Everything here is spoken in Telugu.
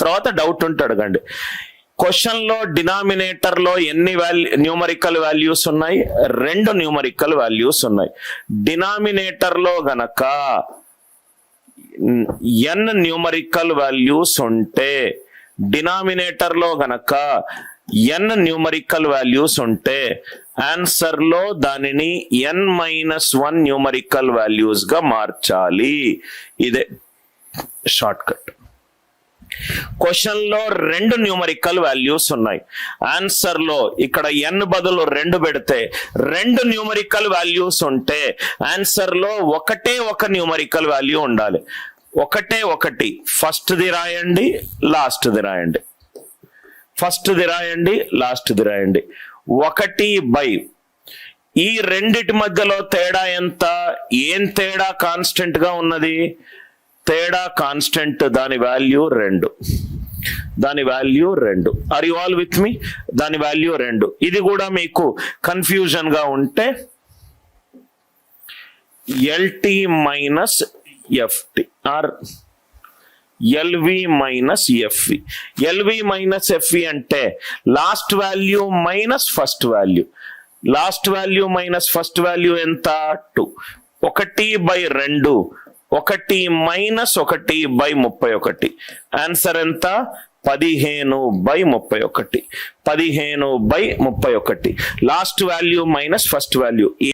తర్వాత డౌట్ ఉంటే అడగండి. క్వశ్చన్ లో డినామినేటర్ లో ఎన్ని న్యూమరికల్ వాల్యూస్ ఉన్నాయి? 2 న్యూమరికల్ వాల్యూస్ ఉన్నాయి. డినామినేటర్ లో గనక n న్యూమరికల్ వాల్యూస్ ఉంటే, డినామినేటర్ లో గనక n న్యూమరికల్ వాల్యూస్ ఉంటే ఆన్సర్ లో దానిని n-1 న్యూమరికల్ వాల్యూస్ గా మార్చాలి. ఇదే షార్ట్ కట్. క్వశ్చన్ లో 2 న్యూమరికల్ వాల్యూస్ ఉన్నాయి. ఆన్సర్ లో ఇక్కడ n బదులు 2 పెడితే 2 న్యూమరికల్ వాల్యూస్ ఉంటే ఆన్సర్ లో ఒకటే ఒక న్యూమరికల్ వాల్యూ ఉండాలి. ఒకటే ఒకటి. ఫస్ట్ ది రాయండి, లాస్ట్ ది రాయండి. ఫస్ట్ ది రాయండి, లాస్ట్ ది రాయండి. 1/, ఈ రెండిటి మధ్యలో తేడా ఎంత? ఏం తేడా కాన్స్టెంట్ గా ఉన్నది? తేడా కాన్స్టెంట్, దాని వాల్యూ 2. దాని value 2. Are you all with me? దాని వాల్యూ 2. ఇది కూడా మీకు కన్ఫ్యూజన్ గా ఉంటే LT minus FT or LV minus FV. LV minus FV అంటే last value minus first value. Last value minus first value ఎంత? 2. 1/2. 1 మైనస్ 1/31. ఆన్సర్ ఎంత? 15/31. 15/31. Last value minus first value.